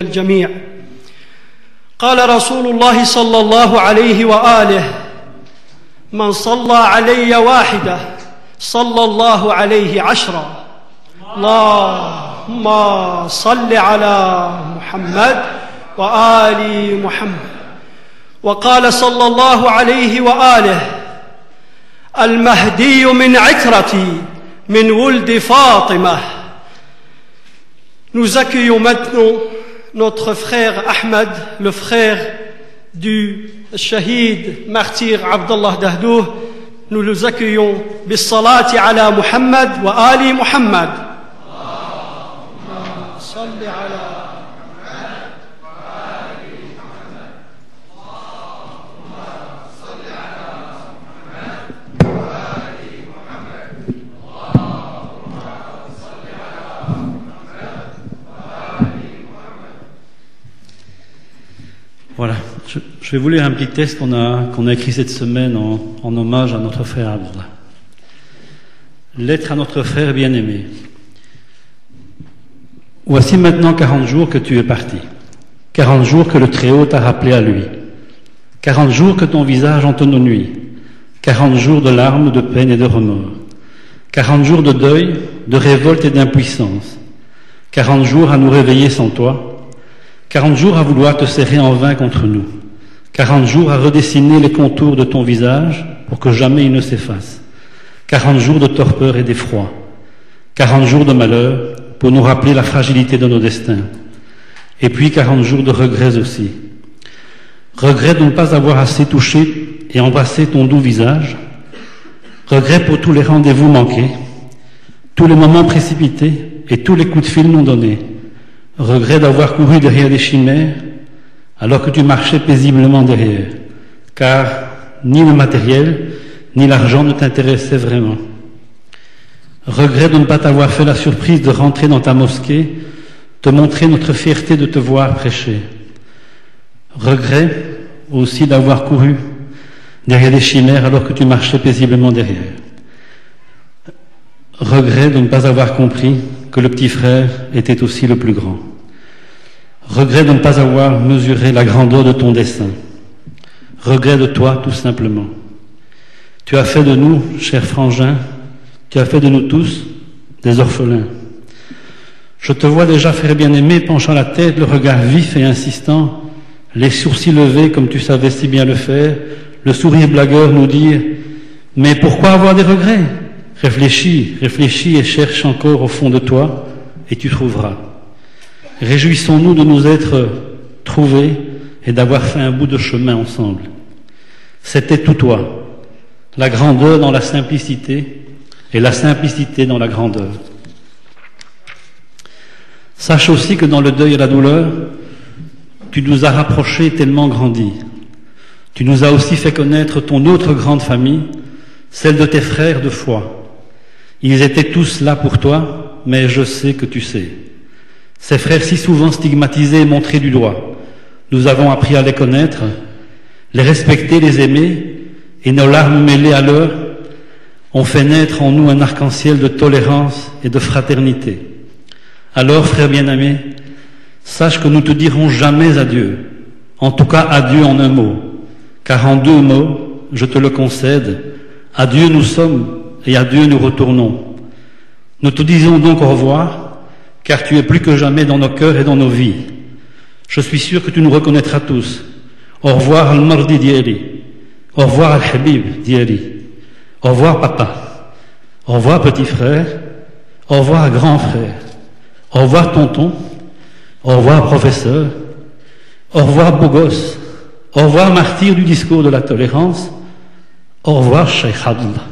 الجميع. قال رسول الله صلى الله عليه وآله: من صلى علي واحدة صلى الله عليه عشرة. اللهم صل على محمد وآل محمد. وقال صلى الله عليه وآله: المهدي من عترتي من ولد فاطمة. Nous accueillons maintenant notre frère Ahmed, le frère du shahid martyr Abdallah Dahdouh. Nous les accueillons bis-salati ala Muhammad wa ali Muhammad. Allahumma salli ala Voilà, je vais vous lire un petit texte qu'on a écrit cette semaine en hommage à notre frère Abdallah. Lettre à notre frère bien-aimé. Voici maintenant 40 jours que tu es parti, 40 jours que le Très-Haut t'a rappelé à lui, 40 jours que ton visage entonne aux nuits, 40 jours de larmes, de peine et de remords, 40 jours de deuil, de révolte et d'impuissance, 40 jours à nous réveiller sans toi, 40 jours à vouloir te serrer en vain contre nous, 40 jours à redessiner les contours de ton visage pour que jamais il ne s'efface, 40 jours de torpeur et d'effroi, 40 jours de malheur pour nous rappeler la fragilité de nos destins, et puis 40 jours de regrets aussi. Regrets de ne pas avoir assez touché et embrassé ton doux visage, regrets pour tous les rendez-vous manqués, tous les moments précipités et tous les coups de fil non donnés, regret d'avoir couru derrière des chimères alors que tu marchais paisiblement derrière, car ni le matériel ni l'argent ne t'intéressaient vraiment. Regret de ne pas t'avoir fait la surprise de rentrer dans ta mosquée, te montrer notre fierté de te voir prêcher. Regret aussi d'avoir couru derrière des chimères alors que tu marchais paisiblement derrière. Regret de ne pas avoir compris que le petit frère était aussi le plus grand. Regret de ne pas avoir mesuré la grandeur de ton dessein. Regret de toi, tout simplement. Tu as fait de nous, chers frangins, tu as fait de nous tous des orphelins. Je te vois déjà, frère bien-aimé, penchant la tête, le regard vif et insistant, les sourcils levés comme tu savais si bien le faire, le sourire blagueur nous dire « Mais pourquoi avoir des regrets ? Réfléchis, réfléchis et cherche encore au fond de toi, et tu trouveras. Réjouissons-nous de nous être trouvés et d'avoir fait un bout de chemin ensemble. C'était tout toi, la grandeur dans la simplicité et la simplicité dans la grandeur. Sache aussi que dans le deuil et la douleur, tu nous as rapprochés tellement grandis. Tu nous as aussi fait connaître ton autre grande famille, celle de tes frères de foi. Ils étaient tous là pour toi, mais je sais que tu sais. Ces frères si souvent stigmatisés et montrés du doigt, nous avons appris à les connaître, les respecter, les aimer, et nos larmes mêlées à leurs ont fait naître en nous un arc-en-ciel de tolérance et de fraternité. Alors, frère bien-aimé, sache que nous te dirons jamais adieu, en tout cas adieu en un mot, car en deux mots, je te le concède, adieu nous sommes et à Dieu nous retournons. Nous te disons donc au revoir, car tu es plus que jamais dans nos cœurs et dans nos vies. Je suis sûr que tu nous reconnaîtras tous. Au revoir Al-Mardi Dieri. Au revoir Al-Habib Dieri. Au revoir papa. Au revoir petit frère. Au revoir grand frère. Au revoir tonton. Au revoir professeur. Au revoir beau gosse. Au revoir martyr du discours de la tolérance. Au revoir Cheikh Abdallah.